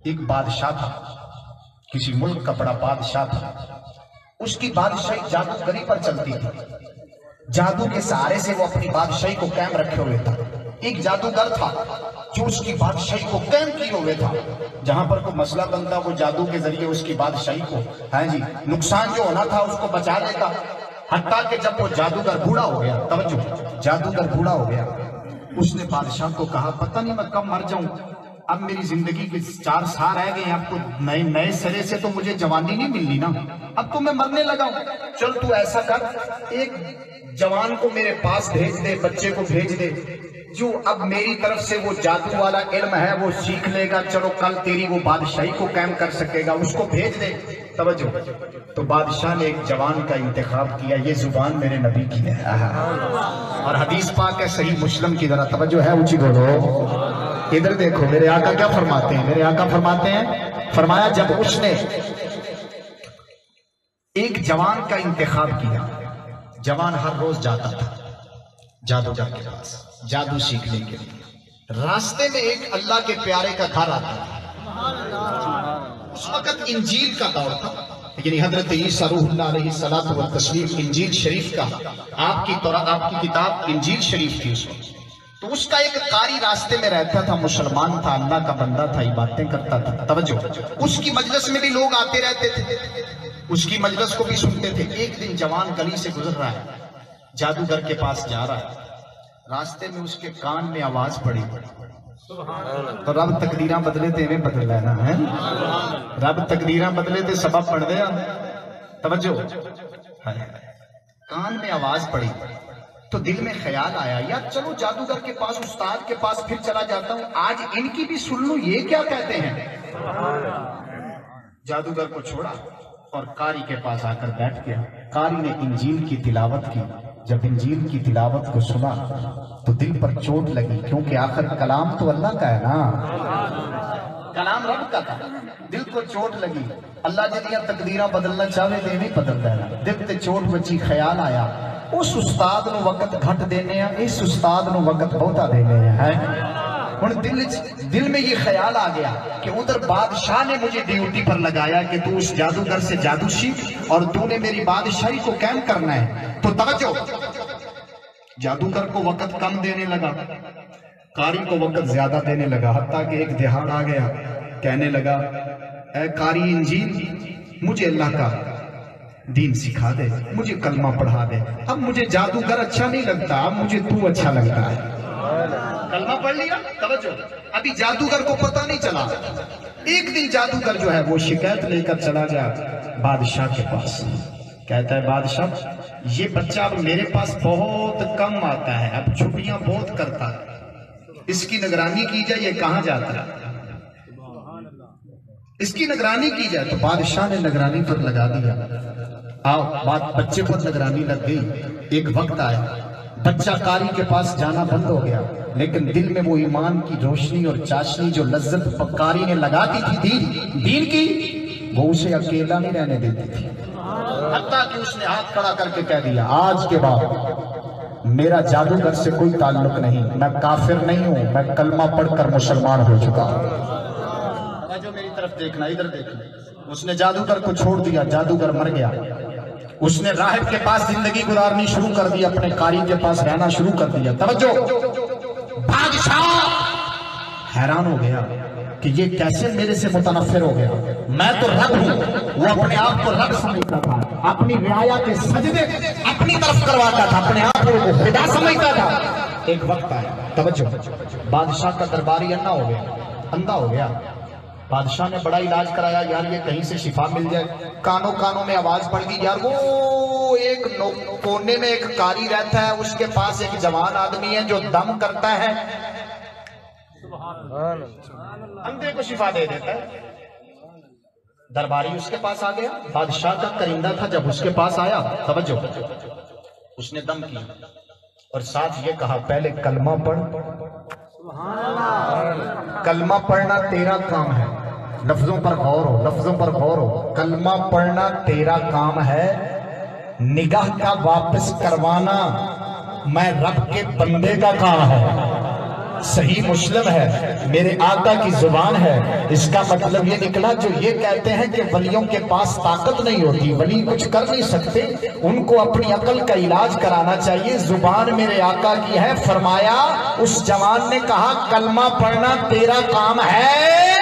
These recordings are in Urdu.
ایک بادشاہ تھا، کسی ملک کا بڑا بادشاہ تھا. اس کی بادشاہی جادوگری پر چلتی تھی. جادو کے سہارے سے وہ اپنی بادشاہی کو قائم رکھے ہوئے تھا. ایک جادوگر تھا جو اس کی بادشاہی کو قائم کیے ہوئے تھا. جہاں پر کوئی مسئلہ بنتا وہ جادو کے ذریعے اس کی بادشاہی کو نقصان جو ہونا تھا اس کو بچا لیتا. حتیٰ کہ جب وہ جادوگر بوڑھا ہو گیا، توجہ، جادوگر بوڑھا ہو گیا، اس نے بادشاہ کو کہا پتہ نہیں میں کب مر جاؤں، اب میری زندگی کے 4 سال رہ گئے، اب تو نئے سرے سے تو مجھے جوانی نہیں ملنی نا، اب تو میں مرنے لگا ہوں. چل تو ایسا کر، ایک جوان کو میرے پاس بھیج دے، بچے کو بھیج دے، جو اب میری طرف سے وہ جادو والا علم ہے وہ سیکھ لے گا، چلو کل تیری وہ بادشاہی کو قائم کر سکے گا، اس کو بھیج دے. توجہ. تو بادشاہ نے ایک جوان کا انتخاب کیا. یہ زبان میرے نبی کی ہے اور حدیث پاک ہے صحیح مسلم کی. ذرا توجہ ہے اونچی بولو. ادھر دیکھو میرے آقا کیا فرماتے ہیں. میرے آقا فرماتے ہیں، فرمایا جب اس نے ایک جوان کا انتخاب کیا، جوان ہر روز جاتا تھا جادوگر کے پاس جادو سیکھنے کے لیے. راستے میں ایک اللہ کے پیارے کا گھر آتا تھا. اس وقت انجیل کا دور تھا، یعنی حضرت عیسیٰ روح اللہ علیہ الصلوۃ والتسلیم انجیل شریف کا، آپ کی کتاب انجیل شریف تھی اس وقت. تو اس کا ایک قاری راستے میں رہتا تھا، مسلمان تھا، اللہ کا بندہ تھا، عبادتیں کرتا تھا. توجہ. اس کی مجلس میں بھی لوگ آتے رہتے تھے، اس کی مجلس کو بھی سنتے تھے. ایک دن جوان گلی سے گزر رہا ہے، جادوگر کے پاس جا رہا ہے. راستے میں اس کے کان میں آواز پڑی. تو رب تقدیراں بدلے تے میں بدل لینا ہے، رب تقدیراں بدلے تے سبب پڑھ دیا. توجہ. کان میں آواز پڑی تو دل میں خیال آیا یار چلو جادوگر کے پاس، استاد کے پاس پھر چلا جاتا ہوں، آج ان کی بھی سن لوں یہ کیا کہتے ہیں. جادوگر کو چھوڑا اور قاری کے پاس آ کر بیٹھ گیا. قاری نے انجیل کی تلاوت کی. جب انجیل کی تلاوت کو سنا تو دل پر چوٹ لگی، کیونکہ آخر کلام تو اللہ کا ہے نا، کلام رب کا تھا. دل کو چوٹ لگی. اللہ جنیاں تقدیراں بدلنا چاہے دے نہیں بدل دینا. دل تے چوٹ بچی. خیال آیا اس استاد نو وقت گھٹ دینے ہیں، اس استاد نو وقت بہتا دینے ہیں. دل میں یہ خیال آ گیا کہ ادھر بادشاہ نے مجھے ڈیوٹی پر لگایا کہ تو اس جادوگر سے جادو سیکھ اور تو نے میری بادشاہی کو قائم کرنا ہے. تو توجہ، جادوگر کو وقت کم دینے لگا، قاری کو وقت زیادہ دینے لگا. حتیٰ کہ ایک دہاڑ آ گیا، کہنے لگا اے قاری انجیل، مجھے اللہ کا دین سکھا دے، مجھے کلمہ پڑھا دے. اب مجھے جادوگر اچھا نہیں لگتا، اب مجھے تو اچھا لگتا ہے. کلمہ پڑھ لیا. توجہ. ابھی جادوگر کو پتہ نہیں چلا. ایک دن جادوگر جو ہے وہ شکایت لے کر چلا گیا بادشاہ کے پاس. کہتا ہے بادشاہ یہ بچہ اب میرے پاس بہت کم آتا ہے، اب چھٹیاں بہت کرتا ہے، اس کی نگرانی کی جائے، یہ کہاں جاتا ہے، اس کی نگرانی کی جائے. تو بادشاہ نے نگرانی پر لگا دیا. بچے پر نگرانی لگ گئی. ایک وقت آیا، بچہ قاری کے پاس جانا بند ہو گیا، لیکن دل میں وہ ایمان کی روشنی اور چاشنی جو لذت قاری نے لگا دی تھی دین کی، وہ اسے اکیلا نہیں رہنے دیتی تھی. حتیٰ کہ اس نے ہاتھ کھڑا کر کے کہہ دیا آج کے بعد میرا جادوگر سے کوئی تعلق نہیں، میں کافر نہیں ہوں، میں کلمہ پڑھ کر مسلمان ہو چکا ہوں. جو میری طرف دیکھنا، ادھر دیکھنا. اس نے جادوگر کو چھوڑ دیا، جادوگر مر گیا. اس نے راہب کے پاس زندگی گزارنی شروع کر دی، اپنے قاری کے پاس رہنا شروع کر دیا. توجہ. بادشاہ حیران ہو گیا کہ یہ کیسے میرے سے متنفر ہو گیا، میں تو رب ہوں. وہ اپنے آپ کو رب سمجھتا تھا، اپنی رعایا کے سجدے اپنی طرف کرواتا تھا، اپنے آپ کو خدا سمجھتا تھا. ایک وقت آیا، توجہ، بادشاہ کا درباری اندھا ہو گیا. بادشاہ نے بڑا علاج کرایا، یار یہ کہیں سے شفا مل جائے. کانوں میں آواز پڑ گئی، یار وہ ایک کونے میں ایک قاری رہتا ہے، اس کے پاس ایک جوان آدمی ہے جو دم کرتا ہے، اندھے کو شفا دے دیتا ہے. درباری اس کے پاس آ گیا، بادشاہ کا کرندہ تھا. جب اس کے پاس آیا، توجہ، اس نے دم کیا اور ساتھ یہ کہا پہلے کلمہ پڑھ. کلمہ پڑھنا تیرا کام ہے. لفظوں پر غور ہو، لفظوں پر غور ہو. کلمہ پڑھنا تیرا کام ہے، نگاہ کا واپس کروانا میں رب کے بندے کا کام ہے. صحیح مسلم ہے، میرے آقا کی زبان ہے۔ اس کا مطلب یہ نکلا جو یہ کہتے ہیں کہ ولیوں کے پاس طاقت نہیں ہوتی، ولی کچھ کر نہیں سکتے، ان کو اپنی عقل کا علاج کرانا چاہیے۔ زبان میرے آقا کی ہے، فرمایا اس جوان نے کہا کلمہ پڑھنا تیرا کام ہے،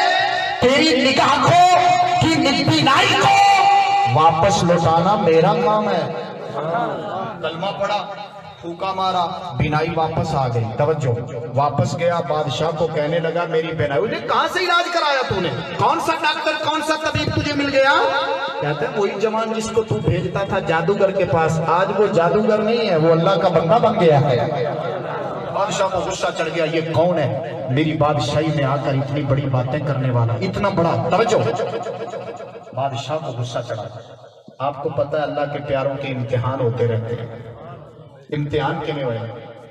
تیری نگاہوں کی بینائی کو واپس لوٹانا میرا کام ہے۔ کلمہ پڑھا، پھوکا مارا، بینائی واپس آ گئی۔ توجہ، واپس گیا، بادشاہ کو کہنے لگا میری بینائی، انہیں کہاں سے علاج کرایا تو نے؟ کون سا ڈاکٹر، کون سا طبیب تجھے مل گیا؟ کہتے ہیں وہی جوان جس کو تو بھیجتا تھا جادوگر کے پاس، آج وہ جادوگر نہیں ہے، وہ اللہ کا بندہ بن گیا ہے۔ بادشاہ کو غصہ چڑھ گیا، یہ کون ہے میری بادشاہی میں آ کر اتنی بڑی باتیں کرنے والا، اتنا بڑا؟ توجہ، بادشاہ کو غصہ چڑھا۔ آپ کو پتہ ہے اللہ کے پیاروں کے امتحان ہوتے رہتے ہیں، امتحان کے میں ہوئے،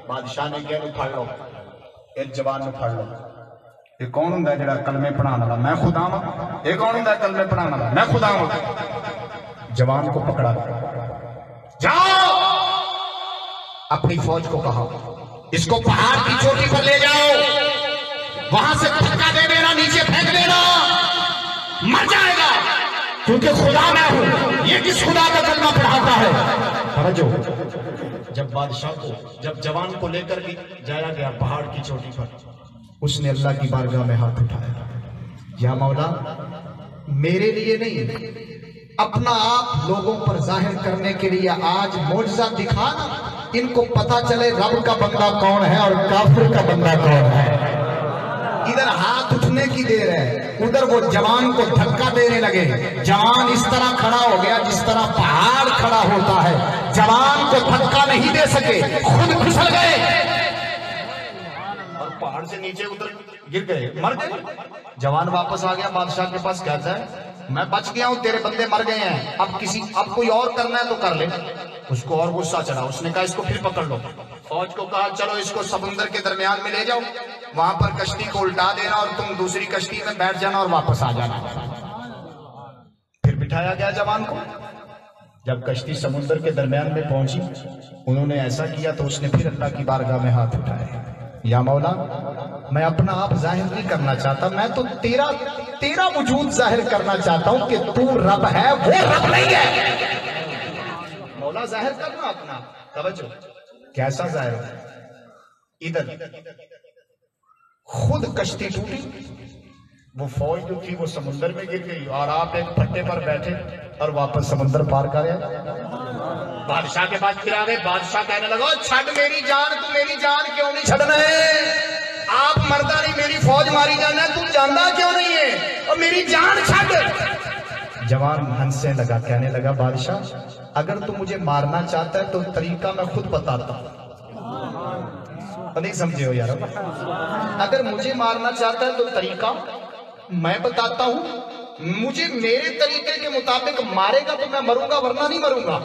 بادشاہ نے کہا پڑھ لو، ایک جوان نے پڑھ لو، یہ کون ہوں جڑا کلمے پڑھانا والا؟ میں خدا ہوں۔ یہ کون ہوں کلمے پڑھانا والا؟ میں خدا ہوں۔ جوان کو پکڑا، جاؤ اپنی فوج کو کہا اس کو پہاڑ کی چوٹی پر لے جاؤ، وہاں سے دھکا دے دینا، نیچے پھینک دینا، مر جائے گا، کیونکہ خدا میں ہوں۔ یہ کس خدا کا کلمہ پڑھاتا ہے؟ توجہ، جب بادشاہ کو، جب جوان کو لے کر جایا گیا پہاڑ کی چوٹی پر، اس نے اللہ کی بارگاہ میں ہاتھ اٹھایا، یا مولا میرے لیے نہیں، اپنا آپ لوگوں پر ظاہر کرنے کے لیے آج معجزہ دکھانا، ان کو پتا چلے رب کا بندہ کون ہے اور کافر کا بندہ کون ہے۔ ادھر ہاتھ اٹھنے کی دیر ہے، ادھر وہ جوان کو دھکا دینے لگے۔ جوان اس طرح کھڑا ہو گیا جس طرح پہاڑ کھڑا ہوتا ہے، جوان کو دھکا نہیں دے سکے، خود پھسل گئے اور پہاڑ سے نیچے اتر گر گئے، مر گئے۔ جوان واپس آ گیا بادشاہ کے پاس، کہتا ہے میں بچ گیا ہوں، تیرے بندے مر گئے ہیں، اب کوئی اور کرنا ہے تو کر لے۔ اس کو اور غصہ چڑھا، اس نے کہا اس کو پھر پکڑ لو۔ فوج کو کہا چلو اس کو سمندر کے درمیان میں لے جاؤ، وہاں پر کشتی کو الٹا دینا اور تم دوسری کشتی میں بیٹھ جانا اور واپس آ جانا۔ پھر بٹھایا گیا جوان کو۔ جب کشتی سمندر کے درمیان میں پہنچی، انہوں نے ایسا کیا تو اس نے پھر اللہ کی بارگاہ میں ہاتھ اٹھائے، یا مولا میں اپنا آپ ظاہر نہیں کرنا چاہتا، میں تو تیرا وجود ظاہر کرنا چاہتا ہوں کہ تو رب ہے، وہ رب نہیں ہے۔ مولا ظاہر کرنا اپنا۔ توجہ، کیسا ظاہر ہے؟ ادھر خود کشتی ٹوٹی، وہ فوج جو تھی وہ سمندر میں گر گئی، اور آپ ایک پھٹے پر بیٹھے اور واپس سمندر پار کرے۔ بادشاہ کے پاس پھر آ گئے، بادشاہ کہنے لگا چھڈ میری جان، تو میری جان کیوں نہیں چھڈنا ہے؟ آپ مردہ نہیں، میری فوج ماری جانا ہے، تو جاندہ کیوں نہیں ہے؟ اور میری جان چھڈ۔ جوان ہنسنے لگا، کہنے لگا بادشاہ اگر تو مجھے مارنا چاہتا ہے تو طریقہ میں خود بتاتا ہوں۔ نہیں سمجھے ہو یار؟ اگر مجھے مارنا چاہتا ہے تو طریقہ میں بتاتا ہوں، مجھے میرے طریقے کے مطابق مارے گا تو میں مروں گا، ورنہ نہیں مروں گا۔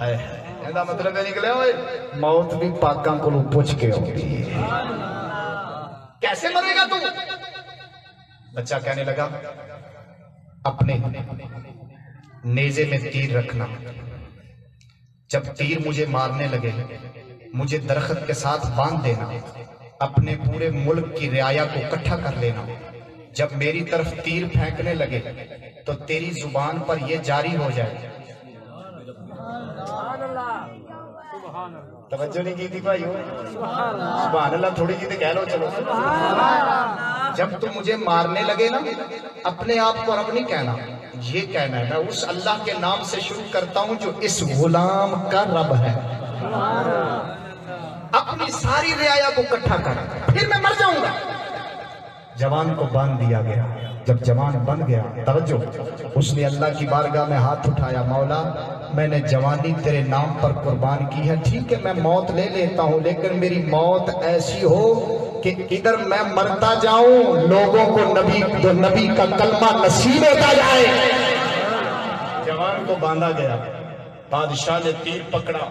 ایسا مطلب ہے نکلے ہوئے موت بھی پاکاں کو پوچھ کے ہوتی ہے، کیسے مرے گا تو؟ بچہ کہنے لگا اپنے نیزے میں تیر رکھنا، جب تیر مجھے مارنے لگے مجھے درخت کے ساتھ باندھ دینا، اپنے پورے ملک کی رعایا کو اکٹھا کر لینا، جب میری طرف تیر پھینکنے لگے تو تیری زبان پر یہ جاری ہو جائے۔ توجہ نہیں کی تھی بھائیو؟ سبحان اللہ تھوڑی جی تو کہہ لو، چلو۔ جب تم مجھے مارنے لگے نا، اپنے آپ کو رب نہیں کہنا، یہ کہنا ہے میں اس اللہ کے نام سے شروع کرتا ہوں جو اس غلام کا رب ہے، اپنی ساری رعایا کو اکٹھا کر، پھر میں مر جاؤں گا۔ جوان کو باندھ دیا گیا۔ جب جوان بن گیا، توجہ، اس نے اللہ کی بارگاہ میں ہاتھ اٹھایا، مولا میں نے جوانی تیرے نام پر قربان کی ہے، ٹھیک ہے میں موت لے لیتا ہوں، لیکن میری موت ایسی ہو کہ ادھر میں مرتا جاؤں، لوگوں کو نبی کا کلمہ نصیب ہوتا جائے۔ جوان کو باندھا گیا، بادشاہ نے تیر پکڑا،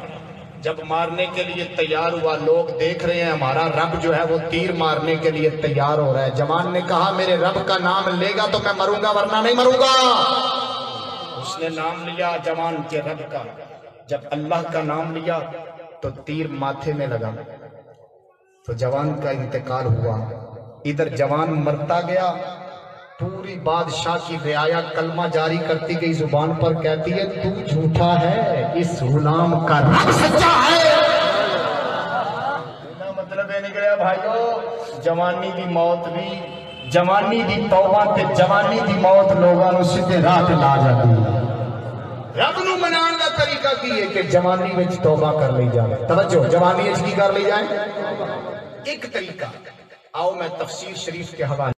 جب مارنے کے لیے تیار ہوا، لوگ دیکھ رہے ہیں ہمارا رب جو ہے وہ تیر مارنے کے لیے تیار ہو رہا ہے۔ جوان نے کہا میرے رب کا نام لے گا تو میں مروں گا، ورنہ نہیں مروں گا۔ اس نے نام لیا جوان کے رب کا، جب اللہ کا نام لیا تو تیر ماتھے میں لگا، تو جوان کا انتقال ہوا، ادھر جوان مرتا گیا، پوری بادشاہ کی رعایا کلمہ جاری کرتی گئی، زبان پر کہتی ہے تو جھوٹا ہے، اس غلام کا رب سچا ہے۔ مطلب یہ نکلیا بھائیو، جوانی دی موت بھی، جوانی دی توبہ تے جوانی دی موت لوگاں نو سیدھے راہ تے لا جاتی ہے۔ رب نو منان دا طریقہ کی ہے کہ جوانی وچ توبہ کر لی جائے۔ توجہ، جوانی وچ کی کر لی جائے؟ ایک طریقہ، آؤ میں تفسیر شریف کے حوالے